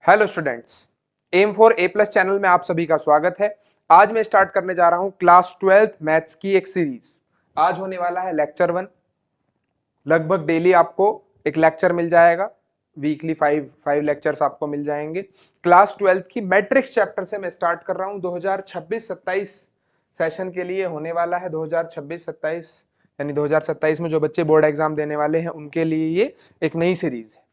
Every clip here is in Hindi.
Hello students, aim for A plus channel में आप सभी का स्वागत है। आज मैं स्टार्ट करने जा रहा हूं क्लास 12th मैथ्स की एक सीरीज। आज होने वाला है लेक्चर 1। लगभग डेली आपको एक लेक्चर मिल जाएगा, वीकली फाइव लेक्चर्स आपको मिल जाएंगे। क्लास 12th की मैट्रिक्स चैप्टर से मैं स्टार्ट कर रहा हूं। 2026-27 सेशन के लिए होने वाला है। 2026-27 यानी 2027 में जो बच्चे बोर्ड एग्जाम देने वाले हैं उनके लिए ये एक नई सीरीज है।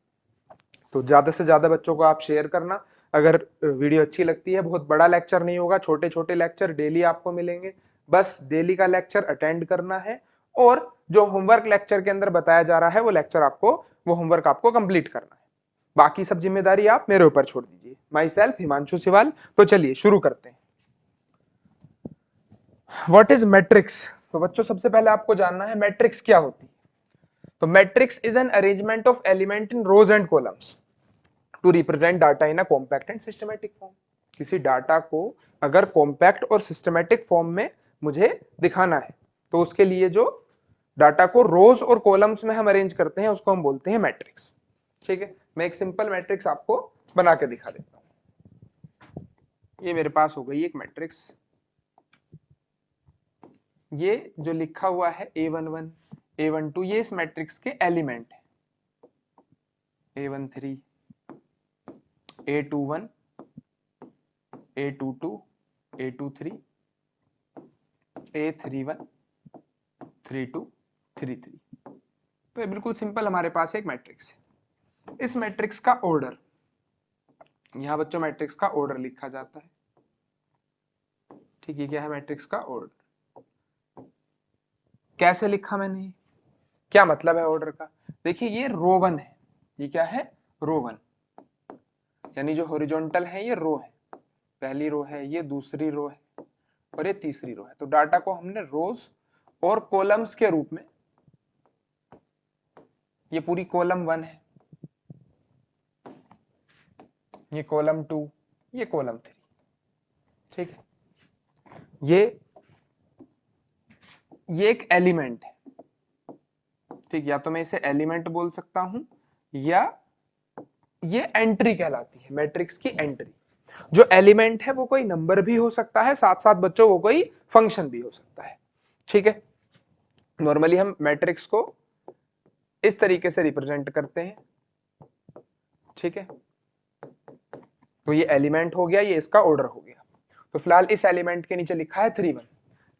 तो ज्यादा से ज्यादा बच्चों को आप शेयर करना। अगर वीडियो अच्छी लगती है, बहुत बड़ा लेक्चर नहीं होगा, छोटे छोटे लेक्चर डेली आपको मिलेंगे। बस डेली का लेक्चर अटेंड करना है और जो होमवर्क लेक्चर के अंदर बताया जा रहा है वो होमवर्क आपको कंप्लीट करना है। बाकी सब जिम्मेदारी आप मेरे ऊपर छोड़ दीजिए। Myself Himanshu Siwal. तो चलिए शुरू करते हैं। What is matrix? तो बच्चों सबसे पहले आपको जानना है मैट्रिक्स क्या होती है। तो matrix is an arrangement of element in rows and columns to represent data in a compact and systematic form. किसी डाटा को अगर कॉम्पैक्ट और सिस्टमैटिक फॉर्म में मुझे दिखाना है तो उसके लिए जो डाटा को रोज और कॉलम्स में हम अरेंज करते हैं उसको हम बोलते हैं मैट्रिक्स। ठीक है, मैं एक सिंपल मैट्रिक्स आपको बना के दिखा देता हूं। ये मेरे पास हो गई एक मैट्रिक्स। ये जो लिखा हुआ है A11 A12 ये इस मैट्रिक्स के एलिमेंट है। A13 A21 A22 A23 A31 32 33। तो ये बिल्कुल सिंपल हमारे पास एक मैट्रिक्स है। इस मैट्रिक्स का ऑर्डर, यहां बच्चों मैट्रिक्स का ऑर्डर लिखा जाता है। ठीक है, क्या है मैट्रिक्स का ऑर्डर? कैसे लिखा मैंने, क्या मतलब है ऑर्डर का? देखिए ये रो 1 है। ये क्या है? रो 1, यानी जो हॉरिजॉन्टल है ये रो है, पहली रो है, ये दूसरी रो है और ये तीसरी रो है। तो डाटा को हमने रोज और कॉलम्स के रूप में, ये पूरी कॉलम 1 है, ये कॉलम 2, ये कॉलम 3। ठीक है, ये एक एलिमेंट है। ठीक, या तो मैं इसे एलिमेंट बोल सकता हूं या ये एंट्री कहलाती है, मैट्रिक्स की एंट्री। जो एलिमेंट है वो कोई नंबर भी हो सकता है, साथ साथ बच्चों वो कोई फंक्शन भी हो सकता है। ठीक है, नॉर्मली हम मैट्रिक्स को इस तरीके से रिप्रेजेंट करते हैं। ठीक है, तो ये एलिमेंट हो गया, ये इसका ऑर्डर हो गया। तो फिलहाल इस एलिमेंट के नीचे लिखा है 31,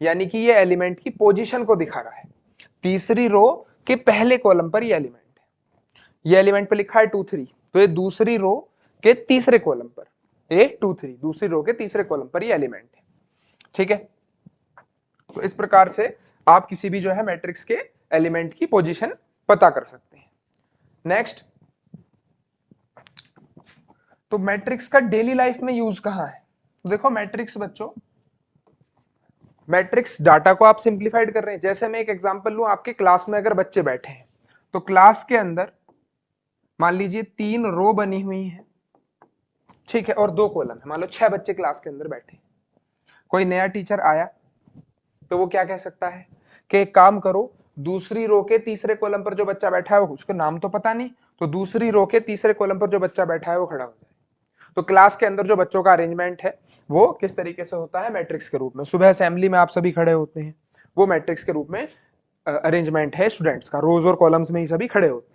यानी कि ये एलिमेंट की पोजीशन को दिखा रहा है। तीसरी रो के पहले कॉलम पर ये एलिमेंट है। ये एलिमेंट पे लिखा है 23, तो ये दूसरी रो के तीसरे कॉलम पर, A23 दूसरी रो के तीसरे कॉलम पर ये एलिमेंट है। ठीक है, तो इस प्रकार से आप किसी भी जो है मैट्रिक्स के एलिमेंट की पोजीशन पता कर सकते हैं। नेक्स्ट, तो मैट्रिक्स का डेली लाइफ में यूज कहां है? तो देखो मैट्रिक्स बच्चों, मैट्रिक्स डाटा को आप सिंप्लीफाइड कर रहे हैं। जैसे मैं एक एग्जांपल लूं, आपके क्लास में अगर बच्चे बैठे हैं तो क्लास के अंदर मान लीजिए 3 रो बनी हुई है, ठीक है, और 2 कॉलम है। मान लो 6 बच्चे क्लास के अंदर बैठे, कोई नया टीचर आया तो वो क्या कह सकता है कि एक काम करो, दूसरी रो के तीसरे कॉलम पर जो बच्चा बैठा है उसको नाम तो पता नहीं, तो दूसरी रो के तीसरे कॉलम पर जो बच्चा बैठा है वो खड़ा हो जाए। तो क्लास के अंदर जो बच्चों का अरेंजमेंट है वो किस तरीके से होता है? मैट्रिक्स के रूप में। सुबह असेंबली में आप सभी खड़े होते हैं, वो मैट्रिक्स के रूप में अरेंजमेंट है स्टूडेंट्स का, रोज और कॉलम्स में ही सभी खड़े होते हैं।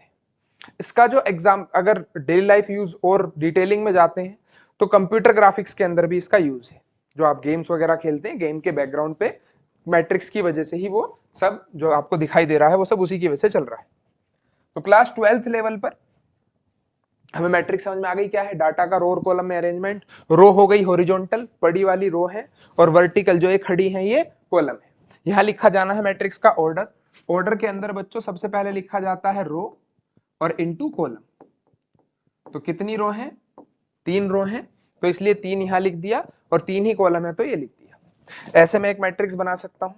इसका जो एग्जाम, अगर डेली लाइफ यूज और डिटेलिंग में जाते हैं तो कंप्यूटर ग्राफिक्स के अंदर भी इसका यूज है। जो आप गेम्स वगैरह खेलते हैं, गेम के बैकग्राउंड पे मैट्रिक्स की वजह से ही वो सब जो आपको दिखाई दे रहा है वो सब उसी की वजह से चल रहा है। तो क्लास 12th लेवल पर हमें मैट्रिक्स समझ में आ गई क्या है? डाटा का रो और कॉलम में अरेंजमेंट। रो हो गई हॉरिजॉन्टल, बड़ी वाली रो है, और वर्टिकल जो ये खड़ी है ये कॉलम है। यहां लिखा जाना है मैट्रिक्स का ऑर्डर। ऑर्डर के अंदर बच्चों सबसे पहले लिखा जाता है रो और इनटू कॉलम। तो कितनी रो है? 3 रो है, तो इसलिए 3 यहां लिख दिया, और 3 ही कॉलम है तो ये लिख दिया। ऐसे में एक मैट्रिक्स बना सकता हूं।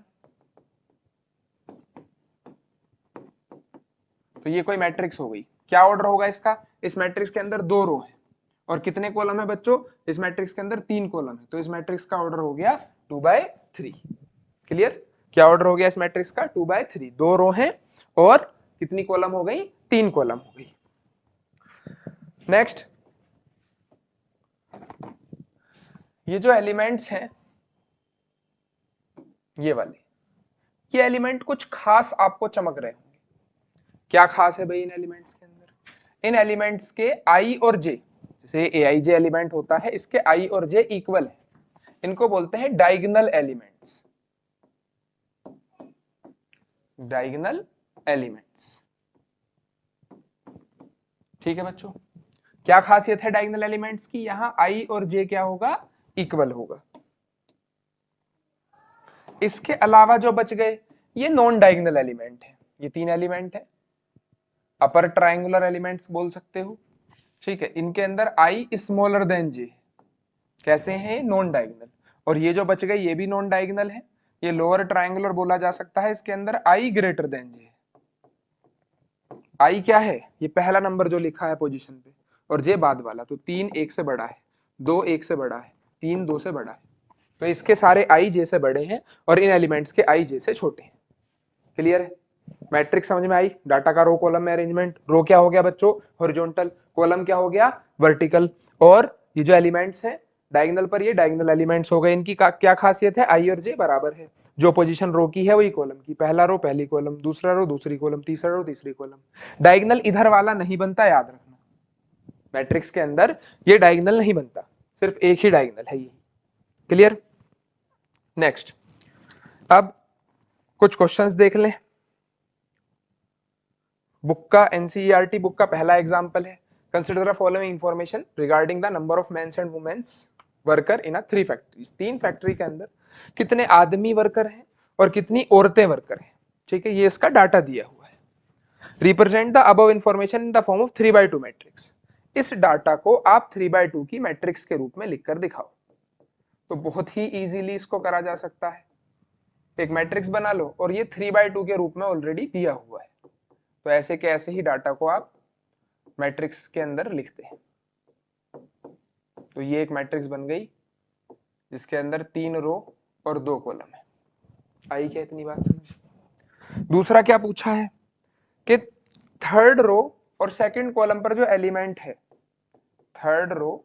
तो ये कोई मैट्रिक्स हो गई। क्या ऑर्डर होगा इसका? इस मैट्रिक्स के अंदर 2 रो है और कितने कॉलम है बच्चों? इस मैट्रिक्स के अंदर 3 कॉलम है, तो इस मैट्रिक्स का ऑर्डर हो गया 2/3। क्लियर? क्या ऑर्डर हो गया इस मैट्रिक्स का? 2/3। 2 रो है और कितनी कॉलम हो गई? 3 कॉलम हो गई। नेक्स्ट, ये जो एलिमेंट्स हैं ये वाले, ये एलिमेंट कुछ खास आपको चमक रहे होंगे। क्या खास है भाई इन एलिमेंट्स के अंदर? इन एलिमेंट्स के आई और जे, जैसे ए आई जे एलिमेंट होता है, इसके आई और जे इक्वल है, इनको बोलते हैं डायगोनल एलिमेंट्स। डायगोनल एलिमेंट्स, ठीक है बच्चों। क्या खासियत है डायगोनल एलिमेंट्स की? यहां आई और जे क्या होगा? इक्वल होगा। इसके अलावा जो बच गए ये नॉन डायगोनल एलिमेंट है, ये 3 एलिमेंट है, अपर ट्रायंगुलर एलिमेंट्स बोल सकते हो, ठीक है। इनके अंदर आई स्मॉलर देन जे, कैसे हैं? Non diagonal. और ये जो बच गए ये भी नॉन डायगोनल है, ये लोअर ट्रायंगुलर बोला जा सकता है, इसके अंदर आई ग्रेटर देन जे। आई क्या है? ये पहला नंबर जो लिखा है पोजीशन पे, और जे बाद वाला, तो 3 1 से बड़ा है, 2 1 से बड़ा है, 3 2 से बड़ा है, तो इसके सारे आई जे से बड़े हैं और इन एलिमेंट्स के आई जे से छोटे हैं। क्लियर है? मैट्रिक्स समझ में आई? डाटा का रो कॉलम में अरेंजमेंट, रो क्या हो गया बच्चों? हॉरिजॉन्टल, कॉलम क्या हो गया? वर्टिकल। और ये जो एलिमेंट्स हैं डायगोनल पर, ये डायगोनल एलिमेंट्स हो गए। इनकी क्या खासियत है? आई और जे बराबर है, जो पोजीशन रो की है वही कॉलम की, पहला रो पहली कॉलम, दूसरा रो दूसरी कॉलम, तीसरा रो तीसरी कॉलम। डायगोनल इधर वाला नहीं बनता, याद रखना। मैट्रिक्स के अंदर ये डायगोनल नहीं बनता, सिर्फ एक ही डायगोनल है ये। क्लियर? नेक्स्ट, अब कुछ क्वेश्चंस देख लें। बुक का, एनसीईआरटी बुक का पहला एग्जांपल है, consider the following information regarding the number of mens and womens worker in 3 factories. 3 factory के अंदर कितने आदमी वर्कर हैं और कितनी औरतें वर्कर हैं, ठीक है, ये इसका डाटा दिया हुआ है। Represent the above information in the form of 3/2 matrix. इस डाटा को आप 3/2 की मैट्रिक्स के रूप में लिखकर दिखाओ। तो बहुत ही इजीली इसको करा जा सकता है। एक मैट्रिक्स बना लो और ये 3/2 के रूप में ऑलरेडी दिया हुआ है, तो ऐसे के ऐसे ही डाटा को आप मैट्रिक्स के अंदर लिखते हैं। तो ये एक मैट्रिक्स बन गई जिसके अंदर 3 रो और 2 कॉलम है। आई क्या इतनी बात समझ? दूसरा क्या पूछा है कि थर्ड रो और सेकंड कॉलम पर जो एलिमेंट है, थर्ड रो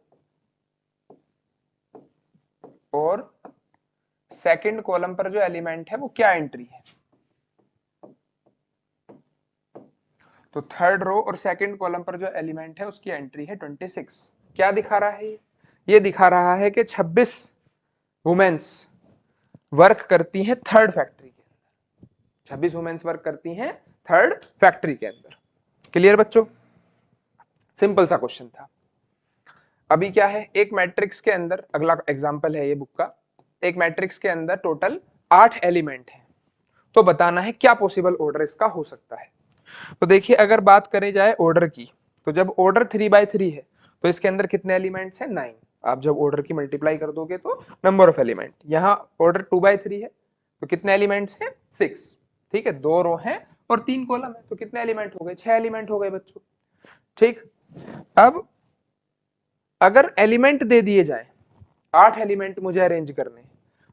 और सेकंड कॉलम पर जो एलिमेंट है वो क्या एंट्री है? तो थर्ड रो और सेकंड कॉलम पर जो एलिमेंट है उसकी एंट्री है 26। क्या दिखा रहा है ये दिखा रहा है कि 26 वुमेन्स वर्क करती हैं थर्ड फैक्ट्री के अंदर। 26 वुमेन्स वर्क करती हैं थर्ड फैक्ट्री के अंदर। क्लियर बच्चों? सिंपल सा क्वेश्चन था। अभी क्या है, एक मैट्रिक्स के अंदर, अगला एग्जांपल है ये बुक का, एक मैट्रिक्स के अंदर टोटल 8 एलिमेंट हैं, तो बताना है क्या पॉसिबल ऑर्डर इसका हो सकता है। तो देखिए, अगर बात करें जाए ऑर्डर की, तो जब ऑर्डर 3/3 है तो इसके अंदर कितने एलिमेंट्स हैं? 9। आप जब ऑर्डर की मल्टीप्लाई कर दोगे तो नंबर ऑफ एलिमेंट, यहाँ ऑर्डर 2/3 है तो कितने एलिमेंट्स हैं? 6। ठीक है, 2 रो हैं और 3 कॉलम है, तो कितने एलिमेंट हो गए? 6 एलिमेंट हो गए बच्चों। ठीक, अब अगर एलिमेंट दे दिए जाए, 8 एलिमेंट मुझे अरेंज करने,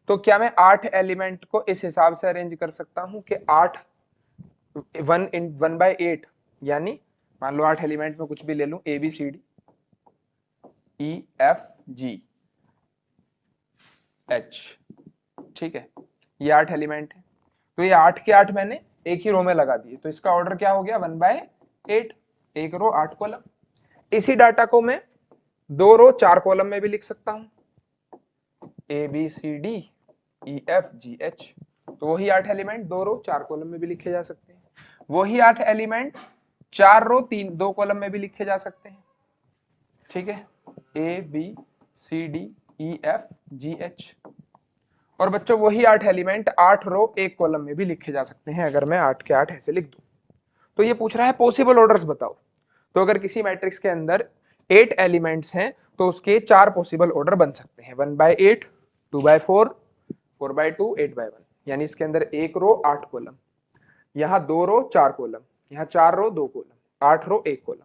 तो क्या मैं 8 एलिमेंट को इस हिसाब से अरेंज कर सकता हूं कि 8 1/8, यानी मान लो 8 एलिमेंट में कुछ भी ले लूं, A B C D E F G H, ठीक है, ये 8 एलिमेंट है, तो ये 8 के 8 मैंने एक ही रो में लगा दिए, तो इसका ऑर्डर क्या हो गया? 1/8, एक रो 8 कॉलम। इसी डाटा को मैं 2 रो 4 कॉलम में भी लिख सकता हूं, A B C D E F G H, तो वही 8 एलिमेंट 2 रो 4 कॉलम में भी लिखे जा सकते हैं। वही 8 एलिमेंट 4 रो 2 कॉलम में भी लिखे जा सकते हैं। ठीक है, A B C D E F G H. और बच्चों वही 8 एलिमेंट 8 रो 1 कॉलम में भी लिखे जा सकते हैं, अगर मैं 8 के 8 ऐसे लिख दूं। तो ये पूछ रहा है पॉसिबल ऑर्डर्स बताओ। तो अगर किसी मैट्रिक्स के अंदर 8 एलिमेंट्स हैं तो उसके 4 पॉसिबल ऑर्डर बन सकते हैं, 1/8, 2/4, 4/2, 8/1। यानी इसके अंदर 1 रो 8 कॉलम, यहाँ 2 रो 4 कॉलम, यहाँ 4 रो 2 कॉलम, 8 रो 1 कॉलम।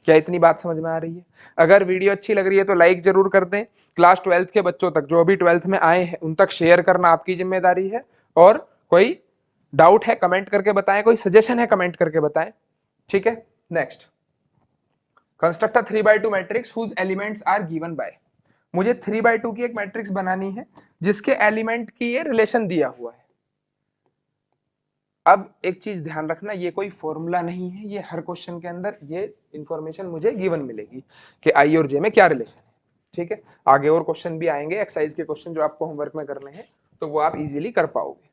क्या इतनी बात समझ में आ रही है? अगर वीडियो अच्छी लग रही है तो लाइक जरूर कर दें। क्लास 12th के बच्चों तक, जो अभी 12th में आए हैं, उन तक शेयर करना आपकी जिम्मेदारी है। और कोई डाउट है कमेंट करके बताएं, कोई सजेशन है कमेंट करके बताएं। ठीक है, next, construct a 3/2 matrix whose elements are given by. मुझे 3/2 की एक मैट्रिक्स बनानी है जिसके एलिमेंट की ये रिलेशन दिया हुआ है। अब एक चीज ध्यान रखना, ये कोई फॉर्मूला नहीं है, ये हर क्वेश्चन के अंदर ये इंफॉर्मेशन मुझे गिवन मिलेगी कि आई और जे में क्या रिलेशन है। ठीक है, आगे और क्वेश्चन भी आएंगे, एक्सरसाइज के क्वेश्चन जो आपको होमवर्क में करने हैं, तो वो आप इजीली कर पाओगे।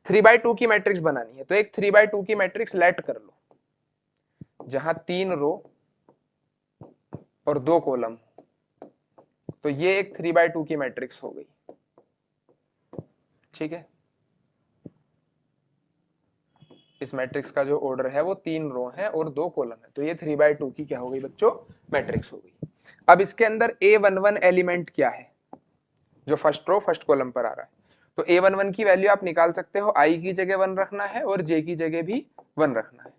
3/2 की मैट्रिक्स बनानी है, तो एक 3/2 की मैट्रिक्स लेट कर लो जहां 3 रो और 2 कॉलम, तो ये एक 3/2 की मैट्रिक्स हो गई। ठीक है, इस मैट्रिक्स का जो ऑर्डर है वो 3 रो है और 2 कॉलम है, तो ये 3/2 की क्या हो गई बच्चों, मैट्रिक्स हो गई। अब इसके अंदर A11 एलिमेंट क्या है, जो फर्स्ट रो फर्स्ट कॉलम पर आ रहा है, तो A11 की वैल्यू आप निकाल सकते हो, I की जगह 1 रखना है और J की जगह भी 1 रखना है,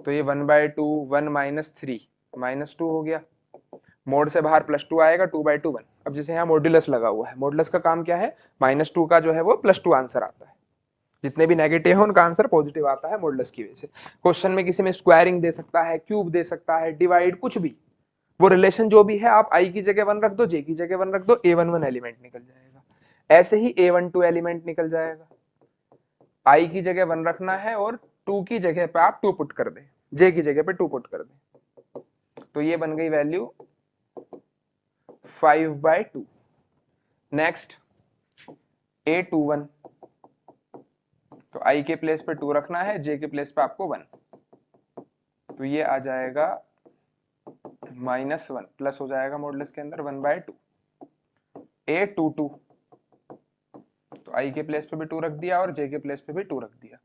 तो ये 1/2 1 - 3 -2 हो गया, मोड से बाहर +2 आएगा, 2/2 1। अब जैसे यहाँ मॉड्यूलस लगा हुआ है, मॉड्यूलस का काम क्या है, -2 का जो है वो +2 आंसर आता है, जितने भी नेगेटिव है उनका आंसर पॉजिटिव आता है मॉडुलस की वजह से। क्वेश्चन में किसी में स्क्वायरिंग दे सकता है, क्यूब दे सकता है, डिवाइड, कुछ भी, वो रिलेशन जो भी है आप आई की जगह 1 रख दो, जे की जगह 1 रख दो, A11 एलिमेंट निकल जाएगा। ऐसे ही A12 एलिमेंट निकल जाएगा, आई की जगह 1 रखना है और 2 की जगह पे आप 2 पुट कर दें, जे की जगह पे 2 पुट कर दें, तो ये बन गई वैल्यू 5/2। नेक्स्ट A21, तो आई के प्लेस पे 2 रखना है, जे के प्लेस पे आपको 1, तो ये आ जाएगा -1, प्लस हो जाएगा मॉडुलस के अंदर 1/2। A22, तो आई के प्लेस पे भी 2 रख दिया और जे के प्लेस पे भी 2 रख दिया,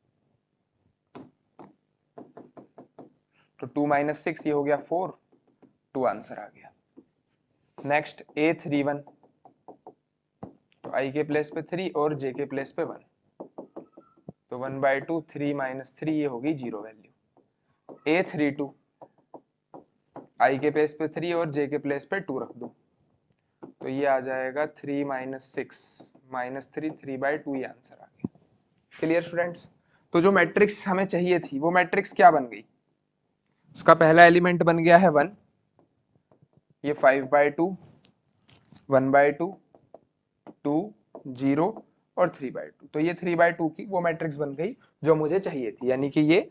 तो 2 - 6 ये हो गया 4, 2 आंसर आ गया। नेक्स्ट A31, तो आई के प्लेस पे 3 और जे के प्लेस पे 1, तो 1/2 3 - 3 ये हो गई 0 वैल्यू। A32, आई के प्लेस पे 3 और जे के प्लेस पे 2 रख दो, तो ये आ जाएगा 3 - 6 -3 3/2, ये आंसर आ गया। Clear students? तो जो मैट्रिक्स हमें चाहिए थी वो मैट्रिक्स क्या बन गई, उसका पहला एलिमेंट बन गया है 1, ये 5/2 1/2 2 0 और 3/2, तो ये 3/2 की वो मैट्रिक्स बन गई जो मुझे चाहिए थी, यानी कि ये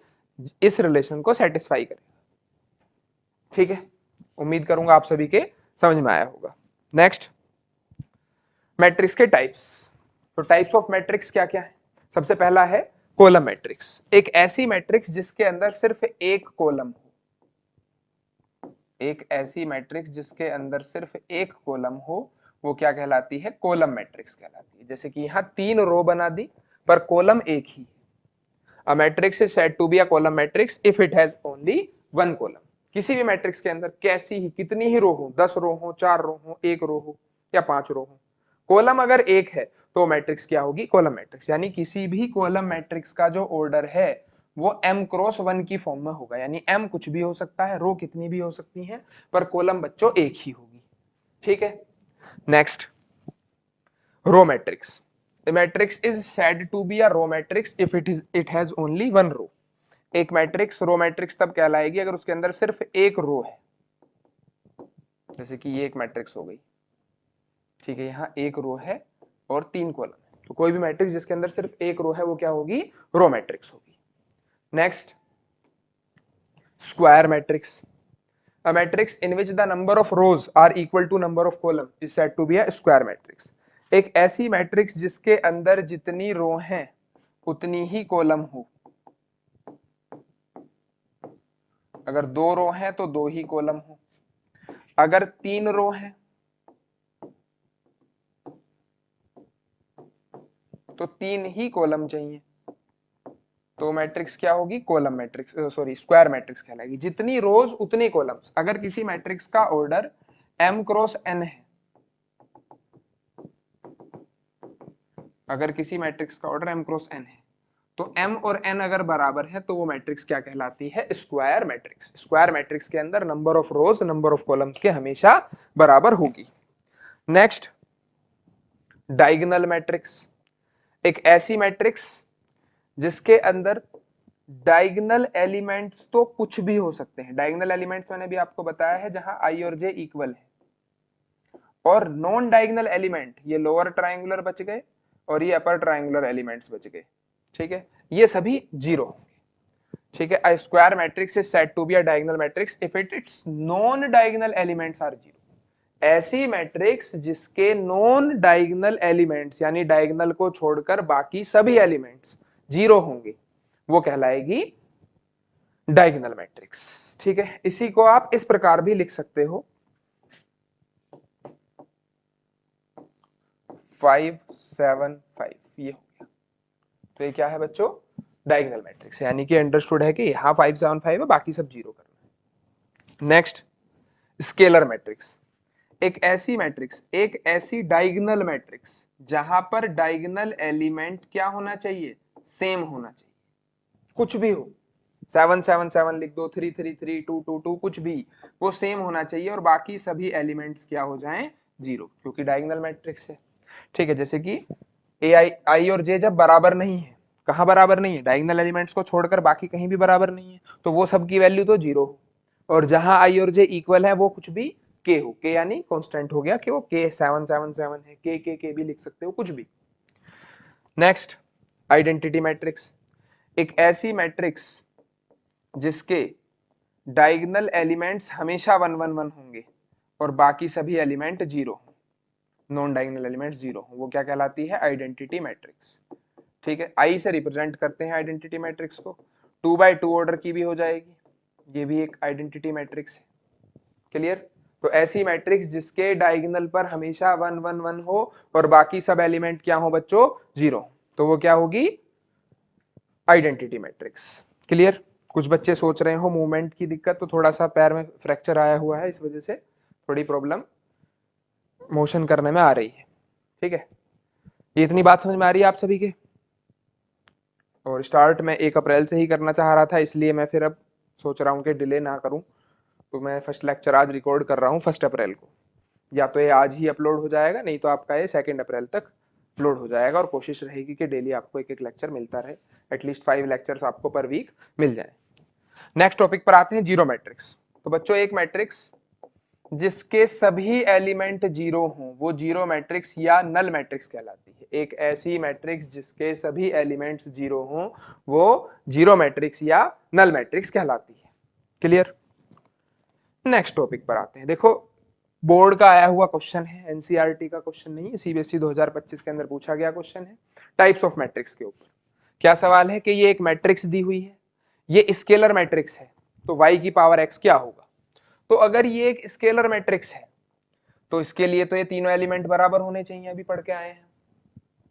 इस रिलेशन को सेटिस्फाई करेगा। ठीक है, उम्मीद करूंगा आप सभी के समझ में आया होगा। नेक्स्ट, मैट्रिक्स के टाइप्स। तो टाइप्स ऑफ मैट्रिक्स क्या क्या है, सबसे पहला है कॉलम मैट्रिक्स, एक ऐसी मैट्रिक्स जिसके अंदर सिर्फ एक कॉलम हो, एक ऐसी मैट्रिक्स जिसके अंदर सिर्फ एक कॉलम हो, वो क्या कहलाती है, कॉलम मैट्रिक्स कहलाती है। जैसे कि यहाँ 3 रो बना दी पर कॉलम एक ही। A matrix is said to be a column matrix if it has only 1 column. किसी भी मैट्रिक्स के अंदर कैसी ही कितनी ही रो हो, 10 रो हो, 4 रो हो, 1 रो हो या 5 रो हो, कॉलम अगर एक है तो मैट्रिक्स क्या होगी, कॉलम मैट्रिक्स। यानी किसी भी कॉलम मैट्रिक्स का जो ऑर्डर है वो m×1 की फॉर्म में होगा, यानी m कुछ भी हो सकता है, रो कितनी भी हो सकती है, पर कॉलम बच्चों एक ही होगी। ठीक है, next, row matrix. A matrix is said to be a row matrix if it has only one row। एक मैट्रिक्स रो मैट्रिक्स तब कहलाएगी अगर उसके अंदर सिर्फ एक रो है, जैसे कि ये एक मैट्रिक्स हो गई। ठीक है, यहाँ एक रो है और 3 कॉलम है, तो कोई भी मैट्रिक्स जिसके अंदर सिर्फ एक रो है वो क्या होगी, रो मैट्रिक्स होगी। Next, square matrix. A matrix in which the number of rows are equal to number of column is said to be a square matrix। एक ऐसी मैट्रिक्स जिसके अंदर जितनी रो हैं उतनी ही कॉलम हो, अगर 2 रो हैं तो 2 ही कॉलम हो, अगर 3 रो हैं तो 3 ही कॉलम चाहिए, तो मैट्रिक्स क्या होगी, column matrix, sorry square matrix कहलाएगी। जितनी रोज उतनी कॉलम्स। अगर किसी मैट्रिक्स का ऑर्डर m×n है, अगर किसी मैट्रिक्स का ऑर्डर m×n है, तो m और n अगर बराबर है तो वो मैट्रिक्स क्या कहलाती है, स्क्वायर मैट्रिक्स। स्क्वायर मैट्रिक्स के अंदर number of rose number of columns के हमेशा बराबर होगी। Next, diagonal matrix. एक ऐसी मैट्रिक्स जिसके अंदर डायगोनल एलिमेंट्स तो कुछ भी हो सकते हैं। डायगोनल एलिमेंट्स मैंने भी आपको बताया है जहां i और j इक्वल है, और नॉन डायगोनल एलिमेंट, ये लोअर ट्रायंगुलर बच गए और ये अपर ट्रायंगुलर एलिमेंट्स बच गए, ठीक है, ये सभी जीरो होंगे, ठीक है। A square matrix is said to be a diagonal matrix if its non diagonal elements are zero. ऐसी मैट्रिक्स जिसके नॉन डायगोनल एलिमेंट्स यानी डायगोनल को छोड़कर बाकी सभी एलिमेंट्स जीरो होंगे, वो कहलाएगी डायगोनल मैट्रिक्स, ठीक है। इसी को आप इस प्रकार भी लिख सकते हो 5 7 5, ये हो गया। तो ये क्या है बच्चों, डायगोनल मैट्रिक्स, यानी कि अंडरस्टूड है कि यहां 5 7 5 है, बाकी सब जीरो करना है। Next, scalar matrix. एक ऐसी मैट्रिक्स, एक ऐसी डायगोनल मैट्रिक्स जहां पर डायगोनल एलिमेंट क्या होना चाहिए, सेम होना चाहिए, कुछ भी हो, 7 7 7 लिख दो, 3 3 3 2 2 2, कुछ भी, वो सेम होना चाहिए और बाकी सभी एलिमेंट्स क्या हो जाएं, जीरो, क्योंकि डायगोनल मैट्रिक्स है, ठीक है। जैसे कि ए आई और जे जब बराबर नहीं है, कहां बराबर नहीं है, डायगोनल एलिमेंट्स को छोड़कर बाकी कहीं भी बराबर नहीं है, तो वो सब की वैल्यू तो जीरो हो, और जहां आई और जे इक्वल है वो कुछ भी के हो, के यानी कांस्टेंट हो गया कि वो के 7 7 7 है, के भी लिख सकते हो, कुछ भी। Next, identity matrix. एक ऐसी मैट्रिक्स जिसके डायगोनल एलिमेंट्स हमेशा 1 1 1 होंगे और बाकी सभी element zero, non diagonal elements zero हो, वो क्या कहलाती है, आइडेंटिटी मैट्रिक्स, ठीक है। आई से रिप्रेजेंट करते हैं आइडेंटिटी मैट्रिक्स को, 2 बाय 2 ऑर्डर की भी हो जाएगी, ये भी एक आइडेंटिटी मैट्रिक्स है, क्लियर। तो ऐसी मैट्रिक्स जिसके डायगोनल पर हमेशा 1 1 1 हो और बाकी सब एलिमेंट क्या हो बच्चों, जीरो, तो वो क्या होगी, आइडेंटिटी मैट्रिक्स, क्लियर। कुछ बच्चे सोच रहे हो मूवमेंट की दिक्कत, तो थोड़ा सा पैर में फ्रैक्चर आया हुआ है, इस वजह से थोड़ी प्रॉब्लम मोशन करने में आ रही है, ठीक है। ये इतनी बात समझ में आ रही है आप सभी के। और स्टार्ट मैं 1 अप्रैल से ही करना चाह रहा था, इसलिए मैं फिर अब सोच रहा हूँ कि डिले ना करूँ, तो मैं फर्स्ट लेक्चर आज रिकॉर्ड कर रहा हूँ 1 अप्रैल को, या तो ये आज ही अपलोड हो जाएगा, नहीं तो आपका ये 2 अप्रैल तक अपलोड हो जाएगा, और कोशिश रहेगी कि डेली आपको एक एक लेक्चर मिलता रहे, एटलीस्ट 5 लेक्चर्स आपको पर वीक मिल जाए। नेक्स्ट टॉपिक पर आते हैं, जीरो मैट्रिक्स। तो बच्चों एक मैट्रिक्स जिसके सभी एलिमेंट जीरो हों वो जीरो मैट्रिक्स या नल मैट्रिक्स कहलाती है। एक ऐसी मैट्रिक्स जिसके सभी एलिमेंट्स जीरो हों वो जीरो मैट्रिक्स या नल मैट्रिक्स कहलाती है, क्लियर। नेक्स्ट टॉपिक पर आते हैं। देखो बोर्ड का आया हुआ क्वेश्चन है, एनसीईआरटी का क्वेश्चन नहीं है, सीबीएसई 2025 के अंदर पूछा गया क्वेश्चन है, टाइप्स ऑफ मैट्रिक्स के ऊपर। क्या सवाल है कि ये एक मैट्रिक्स दी हुई है, ये स्केलर मैट्रिक्स है, तो y की पावर x क्या होगा। तो अगर ये एक स्केलर मैट्रिक्स है तो इसके लिए तो ये तीनों एलिमेंट बराबर होने चाहिए, अभी पढ़ के आए हैं,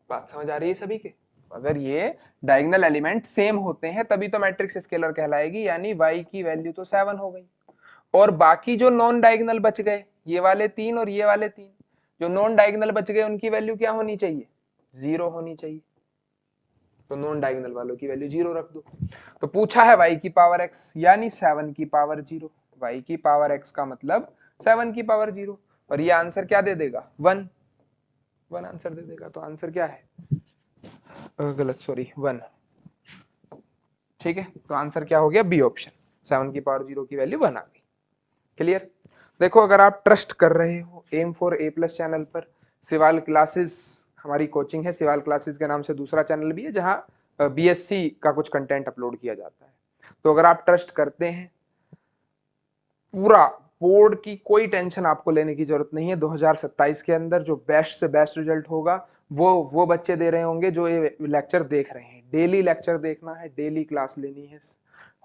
बात समझ आ रही है सभी के। अगर ये डायगोनल एलिमेंट सेम होते हैं तभी तो मैट्रिक्स स्केलर कहलाएगी, यानी y की वैल्यू तो 7 हो गई, और बाकी जो नॉन डायगोनल बच गए, ये वाले 3 और ये वाले 3 जो नॉन डायगोनल बच गए उनकी वैल्यू क्या होनी चाहिए, 0 होनी चाहिए, तो नॉन डायगोनल वालों की वैल्यू 0 रख दो। तो पूछा है y की पावर x यानी 7 की पावर 0, y की पावर x का मतलब 7 की पावर 0, और ये आंसर क्या दे देगा, 1 1 आंसर दे देगा। तो आंसर क्या है, गलत, सॉरी 1, ठीक है। तो आंसर क्या हो गया, बी ऑप्शन, 7 की पावर 0 की वैल्यू 1 आ गई, क्लियर। देखो अगर आप ट्रस्ट कर रहे हो M for A plus channel पर, सिवाल क्लासेस हमारी कोचिंग है, सिवाल क्लासेस के नाम से दूसरा चैनल भी है जहां बीएससी का कुछ कंटेंट अपलोड किया जाता है, तो अगर आप ट्रस्ट करते हैं, पूरा बोर्ड की कोई टेंशन आपको लेने की जरूरत नहीं है। 2027 के अंदर जो बेस्ट से बेस्ट रिजल्ट होगा वो बच्चे दे रहे होंगे जो ये लेक्चर देख रहे हैं। डेली लेक्चर देखना है, डेली क्लास लेनी है,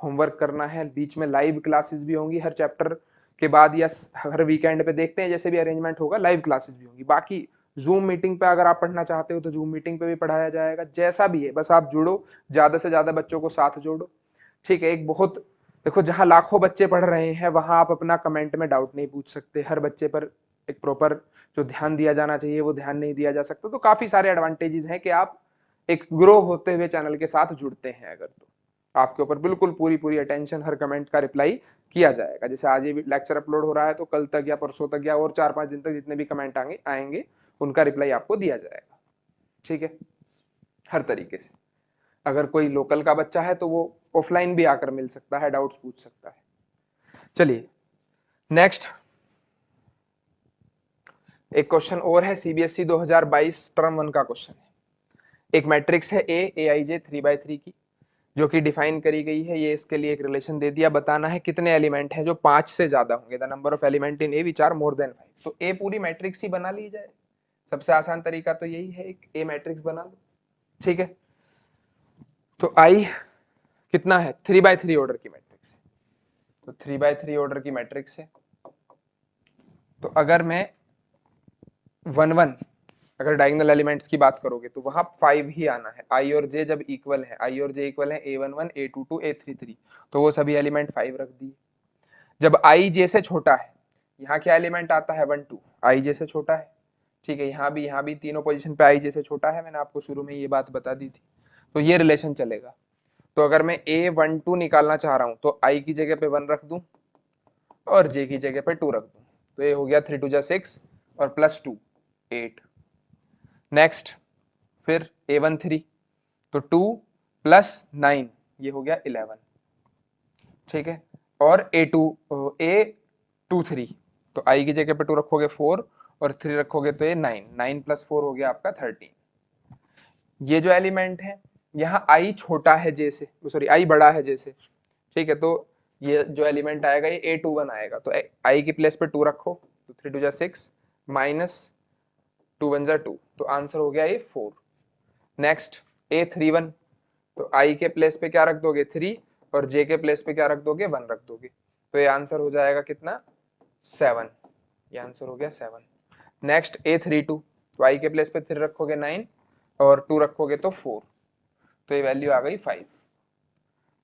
होमवर्क करना है, बीच में लाइव क्लासेस भी होंगी हर चैप्टर के बाद या हर वीकेंड पे, देखते हैं जैसे भी अरेंजमेंट होगा, लाइव क्लासेस भी होंगी। बाकी जूम मीटिंग पे अगर आप पढ़ना चाहते हो तो जूम मीटिंग पे भी पढ़ाया जाएगा, जैसा भी है, बस आप जुड़ो, ज्यादा से ज्यादा बच्चों को साथ जोड़ो, ठीक है। एक बहुत, देखो जहां लाखों बच्चे पढ़ रहे हैं वहां आप अपना कमेंट में डाउट नहीं पूछ सकते, हर बच्चे पर एक प्रॉपर जो ध्यान दिया जाना चाहिए वो ध्यान नहीं दिया जा सकता, तो काफी सारे एडवांटेजेस हैं कि आप एक ग्रो होते हुए चैनल के साथ जुड़ते हैं अगर, तो आपके ऊपर बिल्कुल पूरी पूरी अटेंशन, हर कमेंट का रिप्लाई किया जाएगा। जैसे आज ये लेक्चर अपलोड हो रहा है तो कल तक या परसों तक या और 4-5 दिन तक जितने भी कमेंट आएंगे उनका रिप्लाई आपको दिया जाएगा, ठीक है, हर तरीके से। अगर कोई लोकल का बच्चा है तो वो ऑफलाइन भी आकर मिल सकता है, डाउट्स पूछ सकता है। चलिए नेक्स्ट, एक क्वेश्चन और है सीबीएसई 2022 टर्म 1 का क्वेश्चन है। एक मैट्रिक्स है ए आई जे 3/3 की, जो कि डिफाइन करी गई है। ये इसके लिए एक रिलेशन दे दिया, बताना है कितने एलिमेंट हैं जो 5 से ज्यादा होंगे। The number of element in A which are more than 5। तो ए पूरी मैट्रिक्स ही बना ली जाए, सबसे आसान तरीका तो यही है, एक ए मैट्रिक्स बना लो। ठीक है, तो आई कितना है, 3/3 ऑर्डर की मैट्रिक्स है। तो 3/3 ऑर्डर की मैट्रिक्स है, तो अगर मैं 1 1 अगर डायगोनल एलिमेंट्स की बात करोगे तो वहां 5 ही आना है। आई और जे जब इक्वल है, आई और जे इक्वल है A11 A22 A33, तो वो सभी एलिमेंट 5 रख दिए। जब आई जे से छोटा है, यहाँ क्या एलिमेंट आता है 1 2, आई जे से छोटा है। ठीक है, यहाँ भी तीनों पोजीशन पे आई जे से छोटा है, मैंने आपको शुरू में ये बात बता दी थी। तो ये रिलेशन चलेगा। तो अगर मैं A12 निकालना चाह रहा हूं तो आई की जगह पे 1 रख दूं और जे की जगह पे 2 रख दूं, तो ये हो गया 3 2 6 और +2 8। नेक्स्ट फिर A13, तो 2 + 9 ये हो गया 11। ठीक है, और A23, तो आई की जगह पे 2 रखोगे 4 और 3 रखोगे तो ये 9, 9 + 4 हो गया आपका 13। ये जो एलिमेंट है, यहाँ आई छोटा है जे से, सॉरी आई बड़ा है जे से। ठीक है, तो ये जो एलिमेंट आएगा ये A21 आएगा। तो आई की प्लेस पे 2 रखो, तो 3 2 6 -2 1 2, तो आंसर हो गया ये 4। नेक्स्ट A31, तो आई के प्लेस पे क्या रख दोगे 3 और जे के प्लेस पे क्या रख दोगे 1 रख दोगे, तो ये आंसर हो जाएगा कितना 7। ये आंसर हो गया 7। नेक्स्ट A32, तो आई के प्लेस पे 3 रखोगे 9 और 2 रखोगे तो 4, तो ये वैल्यू आ गई 5।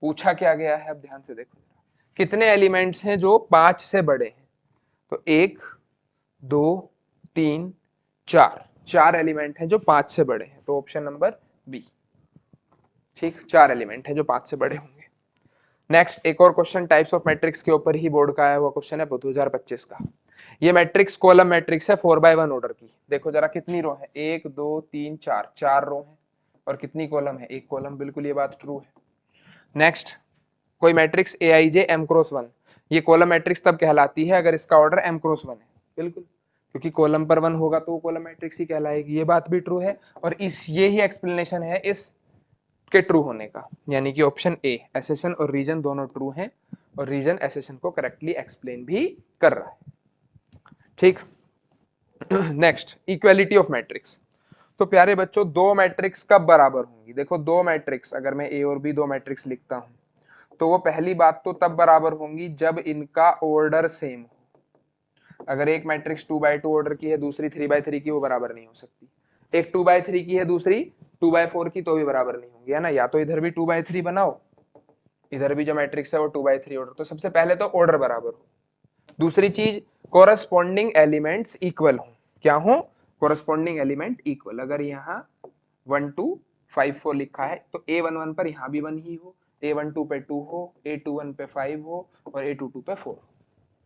पूछा क्या गया है, अब ध्यान से देखो कितने एलिमेंट्स हैं जो 5 से बड़े हैं। तो 1 2 3 4, 4 एलिमेंट हैं जो 5 से बड़े हैं, तो ऑप्शन नंबर बी। ठीक, 4 एलिमेंट हैं जो 5 से बड़े होंगे। नेक्स्ट एक और क्वेश्चन टाइप्स ऑफ मैट्रिक्स के ऊपर ही बोर्ड का आया हुआ क्वेश्चन है 2025 का। ये मैट्रिक्स कॉलम मैट्रिक्स है 4/1 ऑर्डर की। देखो जरा कितनी रो है, 1 2 3 4, 4 रो है और कितनी कॉलम है, एक कॉलम। बिल्कुल ये बात ट्रू है। नेक्स्ट कोई matrix A I J M cross 1, ये कॉलम मैट्रिक्स तब कहलाती है अगर इसका ऑर्डर एम क्रॉस 1 है। बिल्कुल, क्योंकि कॉलम पर 1 होगा तो वो कॉलम मैट्रिक्स ही कहलाएगी। ये बात भी ट्रू है और इस ये ही एक्सप्लेनेशन है इस के ट्रू होने का, यानी कि ऑप्शन ए एसेशन और रीजन दोनों ट्रू हैं और रीजन एसेशन को करेक्टली एक्सप्लेन भी कर रहा है। ठीक, नेक्स्ट इक्वालिटी ऑफ मैट्रिक्स। तो प्यारे बच्चों, दो मैट्रिक्स कब बराबर होंगी। देखो दो मैट्रिक्स, अगर मैं ए और बी दो मैट्रिक्स लिखता हूं तो वो पहली बात तो तब बराबर होंगी जब इनका ऑर्डर सेम हो। अगर एक मैट्रिक्स 2/2 ऑर्डर की है, दूसरी 3/3 की, वो बराबर नहीं हो सकती। एक 2/3 की है, दूसरी 2/4 की, तो भी बराबर नहीं होंगी, है ना। या तो इधर भी 2/3 बनाओ, इधर भी जो मैट्रिक्स है वो 2/3 ऑर्डर। तो सबसे पहले तो ऑर्डर बराबर हो। दूसरी चीज, कोरस्पॉन्डिंग एलिमेंट्स इक्वल हो। क्या हो, कोरस्पॉन्डिंग एलिमेंट इक्वल। अगर यहाँ 1 2 5 4 लिखा है तो A11 पर यहाँ भी 1 ही हो, A12 पे 2 हो, A21 पे 5 हो और A22 पे 4।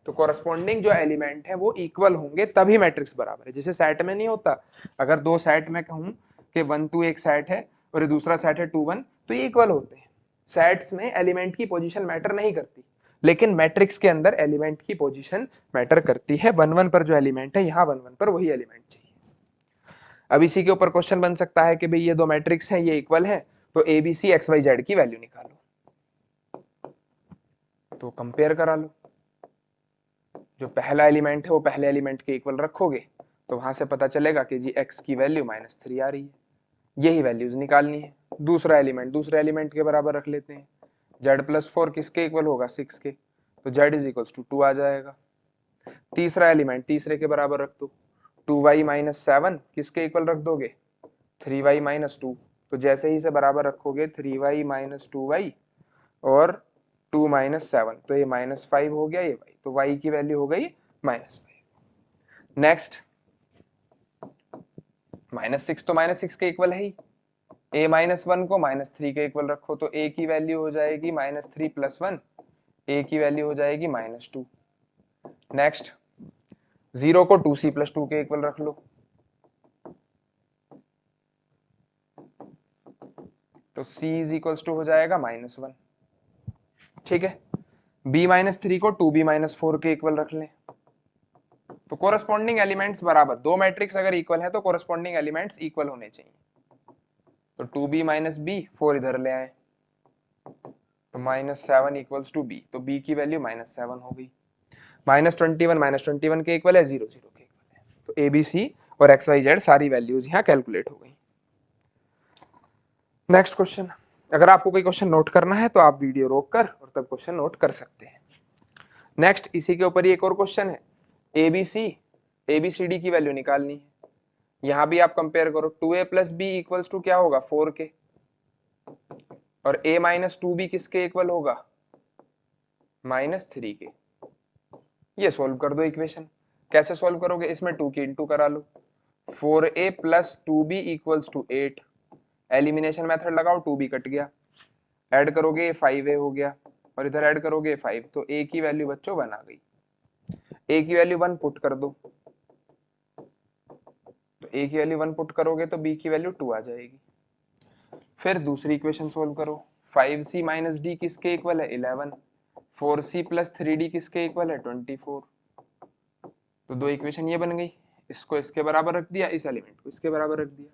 तो कोरस्पॉन्डिंग जो एलिमेंट है वो इक्वल होंगे तभी मैट्रिक्स बराबर है। जैसे सेट में नहीं होता, अगर दो सेट में कहूं कि 1 2 एक सेट है और दूसरा सेट है 2 1, तो ये इक्वल होते हैं। सेट्स में एलिमेंट की पोजीशन मैटर नहीं करती, लेकिन मैट्रिक्स के अंदर एलिमेंट की पोजीशन मैटर करती है। 1 1 पर जो एलिमेंट है, यहाँ 1 1 पर वही एलिमेंट चाहिए। अब इसी के ऊपर क्वेश्चन बन सकता है कि भाई ये दो मैट्रिक्स हैं, ये इक्वल है, तो ABC XYZ की वैल्यू निकालो। तो कंपेयर करा लो, जो पहला एलिमेंट है वो पहले एलिमेंट के इक्वल रखोगे तो वहां से पता चलेगा कि जी x की वैल्यू -3 आ रही है। यही वैल्यूज निकालनी है। दूसरा एलिमेंट दूसरे एलिमेंट के बराबर रख लेते हैं। z+4 किसके इक्वल होगा, 6 के, तो z = 2 आ जाएगा। तीसरा एलिमेंट तीसरे के बराबर रख दो, 2y - 7 किसके इक्वल रख दोगे, 3y - 2। तो जैसे ही से बराबर रखोगे 3y - 2y और 2 - 7, तो ये -5 हो गया ये y, तो y की वैल्यू हो गई -5। नेक्स्ट -6, तो -6 के इक्वल है ही। a -1 को -3 के इक्वल रखो तो a की वैल्यू हो जाएगी -3 + 1, a की वैल्यू हो जाएगी -2। नेक्स्ट 0 को 2c + 2 के इक्वल रख लो, तो c = हो जाएगा -1। ठीक है, b - 3 को 2b - 4 के इक्वल रख लें, तो कोरस्पॉन्डिंग एलिमेंट्स बराबर, दो मैट्रिक्स अगर इक्वल है तो कोरस्पॉन्डिंग एलिमेंट्स इक्वल होने चाहिए। तो 2b माइनस बी, 4 इधर ले आए तो -7 इक्वल्स टू बी, तो b की वैल्यू -7 हो गई। -21 के इक्वल है, 0 0 के इक्वल है। तो ए बी सी और एक्स वाई जेड सारी वैल्यूज यहाँ कैलकुलेट हो गई। नेक्स्ट क्वेश्चन, अगर आपको कोई क्वेश्चन नोट करना है तो आप वीडियो रोक कर और तब क्वेश्चन नोट कर सकते हैं। नेक्स्ट इसी के ऊपर ही एक और क्वेश्चन है, एबीसीडी की वैल्यू निकालनी है। यहां भी आप कंपेयर करो, 2a plus B equals to क्या होगा 4k, और a माइनस 2b किसके इक्वल होगा -3k। ये सोल्व कर दो इक्वेशन। कैसे सोल्व करोगे, इसमें 2 की इंटू करा लो, 4a plus 2b equals to 8, elimination method लगाओ, 2b कट गया, ऐड करोगे 5a हो गया, और इधर ऐड करोगे 5, तो a की वैल्यू बच्चों 1 आ गई। a की वैल्यू 1 पुट कर दो, तो a की वैल्यू 1 पुट करोगे तो b की वैल्यू 2 आ जाएगी। फिर दूसरी इक्वेशन सोल्व करो, 5c माइनस डी किसके इक्वल है 11, 4c प्लस 3d किसके इक्वल है 24। तो दो इक्वेशन ये बन गई, इसको इसके बराबर रख दिया, इस एलिमेंट को इसके बराबर रख दिया,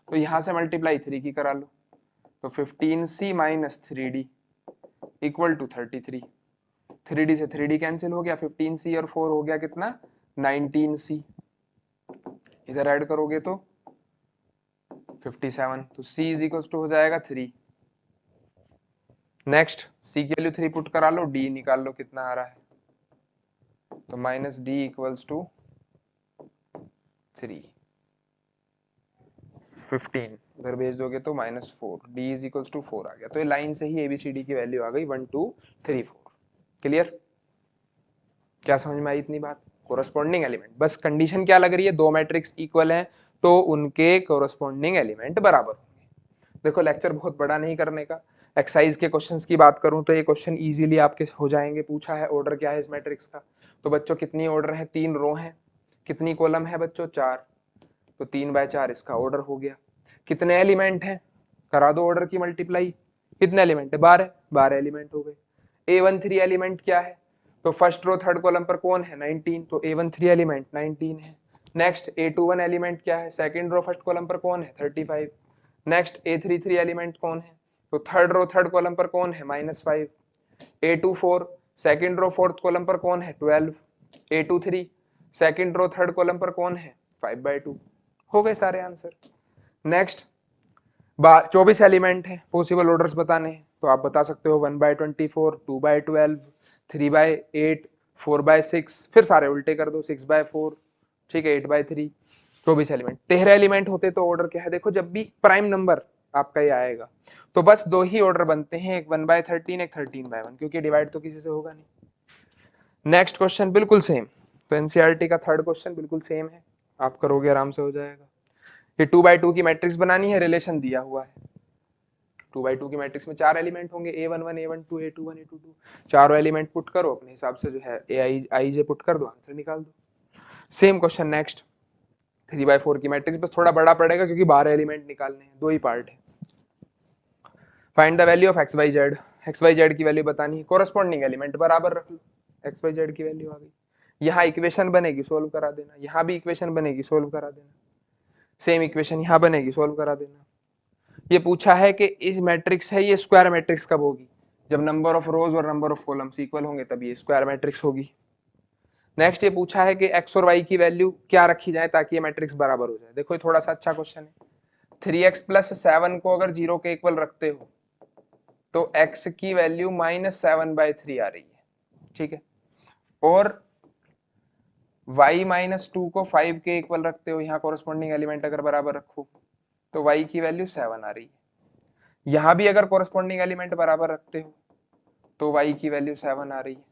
तो यहां से मल्टीप्लाई 3 की करा लो, तो 15c minus 3d equal to 33। 3d से 3d कैंसिल हो गया, 15c और 4 हो गया कितना 19c, इधर ऐड करोगे तो 57, तो c इज इक्वल टू हो जाएगा 3। नेक्स्ट c की वैल्यू 3 पुट करा लो, d निकाल लो कितना आ रहा है, तो माइनस डी इक्वल्स टू 3, 15 उधर भेज दोगे तो -4, d इज इक्वल्स टू 4 आ गया। तो ये लाइन से ही एबीसीडी की वैल्यू आ गई 1 2 3 4। क्लियर, क्या समझ में आई इतनी बात? कोरस्पॉन्डिंग एलिमेंट, बस कंडीशन क्या लग रही है, दो मैट्रिक्स इक्वल हैं तो उनके कोरस्पॉन्डिंग एलिमेंट बराबर होंगे। देखो लेक्चर बहुत बड़ा नहीं करने का, एक्सरसाइज के क्वेश्चंस की बात करूं तो ये क्वेश्चन इजीली आपके हो जाएंगे। पूछा है ऑर्डर क्या है इस मैट्रिक्स का, तो बच्चों कितनी ऑर्डर है, 3 रो है, कितनी कॉलम है बच्चों 4, तो 3/4 इसका ऑर्डर हो गया। कितने एलिमेंट हैं, करा दो ऑर्डर की मल्टीप्लाई, कितने एलिमेंट है 12, 12 एलिमेंट हो गए। A13 एलिमेंट क्या है, तो फर्स्ट रो थर्ड कॉलम पर कौन है 19, तो A13 एलिमेंट 19 है। नेक्स्ट A21 एलिमेंट क्या है, सेकंड रो फर्स्ट कॉलम पर कौन है 35। नेक्स्ट A33 एलिमेंट कौन है, तो थर्ड रो थर्ड कॉलम पर कौन है -5। A24 second row fourth column पर कौन है 12। A23 second row third column पर कौन है 5/2। हो गए सारे आंसर। नेक्स्ट 24 एलिमेंट है, पॉसिबल ऑर्डर्स बताने हैं, तो आप बता सकते हो 1/24, 2/12, 3/8, 4/6, फिर सारे उल्टे कर दो 6/4, ठीक है 8/3। 24 एलिमेंट, 13 एलिमेंट होते तो ऑर्डर क्या है, देखो जब भी प्राइम नंबर आपका ये आएगा तो बस दो ही ऑर्डर बनते हैं, एक 1/13, एक 13/1, क्योंकि डिवाइड तो किसी से होगा नहीं। नेक्स्ट क्वेश्चन बिल्कुल सेम, तो एनसीईआरटी का थर्ड क्वेश्चन बिल्कुल सेम है, आप करोगे आराम से हो जाएगा। ये 2/2 की मैट्रिक्स बनानी है, रिलेशन दिया हुआ है, 2/2 की मैट्रिक्स में 4 एलिमेंट होंगे, A11, A12, A21, A22, चारों एलिमेंट पुट करो अपने हिसाब से, जो है AIJ पुट कर दो, आंसर निकाल दो। सेम क्वेश्चन नेक्स्ट, 3/4 की मैट्रिक्स बस थोड़ा बड़ा पड़ेगा क्योंकि 12 एलिमेंट निकालने हैं, दो ही पार्ट है। Find the value of XYZ, XYZ की वैल्यू बतानी है, कोरस्पॉन्डिंग एलिमेंट बराबर रख लो, XYZ की वैल्यू आ गई। यहाँ इक्वेशन बनेगी सोल्व करा देना, यहाँ भी इक्वेशन बनेगी सोल्व करा देना, सेम इक्वेशन यहाँ बनेगी सोल्व करा देना। ये पूछा है कि इस मैट्रिक्स है ये स्क्वायर मैट्रिक्स कब होगी, जब नंबर ऑफ रोज और नंबर ऑफ कॉलम्स इक्वल होंगे तब ये स्क्वायर मैट्रिक्स होगी। नेक्स्ट ये पूछा है कि x और y की वैल्यू क्या रखी जाए ताकि ये मैट्रिक्स बराबर हो जाए। देखो ये थोड़ा सा अच्छा क्वेश्चन है, 3x + 7 को अगर 0 के इक्वल रखते हो तो x की वैल्यू -7/3 आ रही है, ठीक है, और y - 2 को 5 के इक्वल रखते हो, यहाँ कोरस्पॉन्डिंग एलिमेंट अगर बराबर रखो तो y की वैल्यू 7 आ रही है। यहां भी अगर कोरस्पॉन्डिंग एलिमेंट बराबर रखते हो तो y की वैल्यू 7 आ रही है,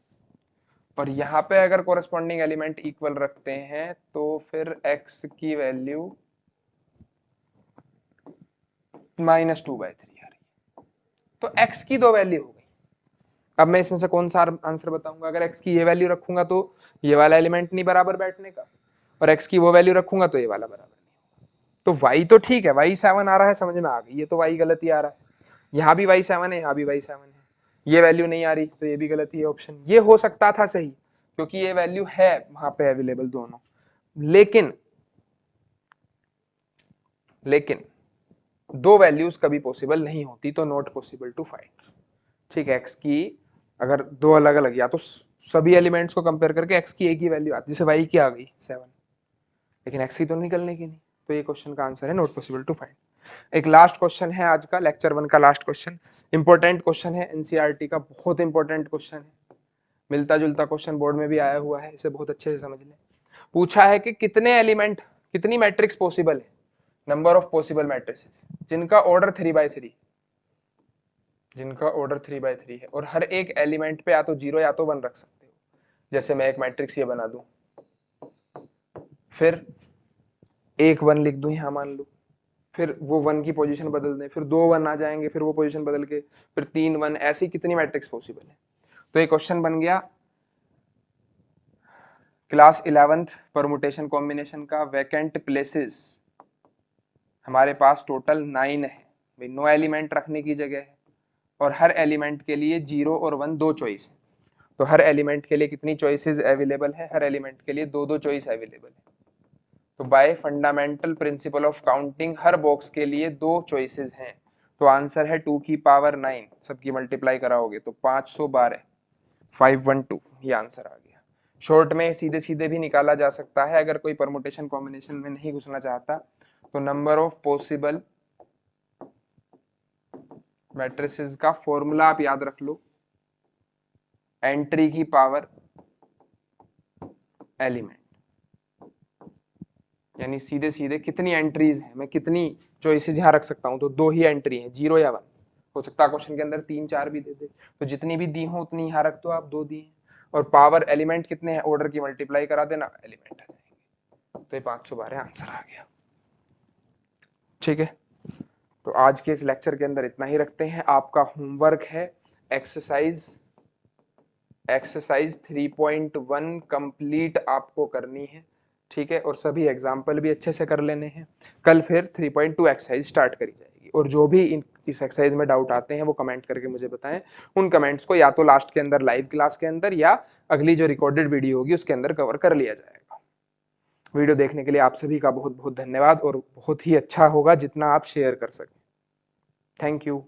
और यहाँ पे अगर कोरस्पॉन्डिंग एलिमेंट इक्वल रखते हैं तो फिर x की वैल्यू -2/3 आ रही है। तो x की दो वैल्यू हो गई। अब मैं इसमें से कौन सा आंसर बताऊंगा, अगर x की ये वैल्यू रखूंगा तो ये वाला एलिमेंट नहीं बराबर बैठने का, और x की वो वैल्यू रखूंगा तो ये वाला बराबर नहीं। तो y तो ठीक है, y 7 आ रहा है, समझ में आ गई, ये तो y गलत ही आ रहा है, यहाँ भी y 7 है, यहाँ भी y 7 है, ये वैल्यू नहीं आ रही तो ये भी गलत ही है ऑप्शन। ये हो सकता था सही क्योंकि ये वैल्यू है वहां पे अवेलेबल दोनों, लेकिन दो वैल्यूज कभी पॉसिबल नहीं होती, तो नॉट पॉसिबल टू फाइंड। ठीक है, एक्स की अगर दो अलग अलग, या तो सभी एलिमेंट्स को कंपेयर करके एक्स की एक ही वैल्यू आती, जैसे वाई की आ गई 7, लेकिन एक्स की तो निकलने की नहीं, तो ये क्वेश्चन का आंसर है नॉट पॉसिबल टू फाइंड। एक लास्ट क्वेश्चन है आज का, लेक्चर 1 का लास्ट क्वेश्चन, इंपॉर्टेंट क्वेश्चन है, एनसीईआरटी का बहुत इंपॉर्टेंट क्वेश्चन है, मिलता जुलता क्वेश्चन बोर्ड में भी आया हुआ है, इसे बहुत अच्छे से समझ लें। पूछा है कि कितने एलिमेंट, कितनी मैट्रिक्स पॉसिबल है, नंबर ऑफ पॉसिबल मैट्रिसेस जिनका ऑर्डर 3/3, जिनका ऑर्डर 3/3 है, और हर एक एलिमेंट पे या तो 0 या तो 1 रख सकते हो। जैसे मैं एक मैट्रिक्स ये बना दूं, फिर एक 1 लिख दूं यहां मान लो, फिर वो 1 की पोजीशन बदल दें, फिर 2 1 आ जाएंगे, फिर वो पोजीशन बदल के फिर 3 1, ऐसी कितनी मैट्रिक्स पॉसिबल है। तो ये क्वेश्चन बन गया क्लास 11th परमुटेशन कॉम्बिनेशन का। वैकेंट प्लेसेस हमारे पास टोटल 9 है भाई, 9 एलिमेंट रखने की जगह है, और हर एलिमेंट के लिए 0 और 1 दो चॉइस है। तो हर एलिमेंट के लिए कितनी चॉइसेस अवेलेबल है, हर एलिमेंट के लिए दो दो चॉइस अवेलेबल है। तो bye fundamental principle of counting her box के लिए दो चॉइसेस हैं। तो आंसर है 2 की पावर 9, सबकी मल्टीप्लाई कराओगे तो 512, 512, ये आंसर आ गया। शॉर्ट में सीधे सीधे भी निकाला जा सकता है, अगर कोई परमुटेशन कॉम्बिनेशन में नहीं घुसना चाहता तो नंबर ऑफ पॉसिबल मैट्रिसेस का फॉर्मूला आप याद रख लो, एंट्री की पावर एलिमेंट, यानी सीधे सीधे कितनी एंट्रीज है, मैं कितनी चॉइसेस यहाँ रख सकता हूँ, तो दो ही एंट्री है, 0 या 1। हो सकता है क्वेश्चन के अंदर 3 4 भी दे दे, तो जितनी भी दी हो उतनी यहाँ रख दो आप, दो दी है, और पावर एलिमेंट कितने हैं, ऑर्डर की मल्टीप्लाई करा देना, एलिमेंट आ जाएंगे। तो ये 512 आंसर आ गया। ठीक है, तो आज के इस लेक्चर के अंदर इतना ही रखते हैं। आपका होमवर्क है एक्सरसाइज 3.1 कंप्लीट आपको करनी है। ठीक है, और सभी एग्जाम्पल भी अच्छे से कर लेने हैं। कल फिर 3.2 एक्सरसाइज स्टार्ट करी जाएगी, और जो भी इस एक्सरसाइज में डाउट आते हैं वो कमेंट करके मुझे बताएं। उन कमेंट्स को या तो लास्ट के अंदर लाइव क्लास के अंदर, या अगली जो रिकॉर्डेड वीडियो होगी उसके अंदर कवर कर लिया जाएगा। वीडियो देखने के लिए आप सभी का बहुत बहुत धन्यवाद, और बहुत ही अच्छा होगा जितना आप शेयर कर सकें। Thank you.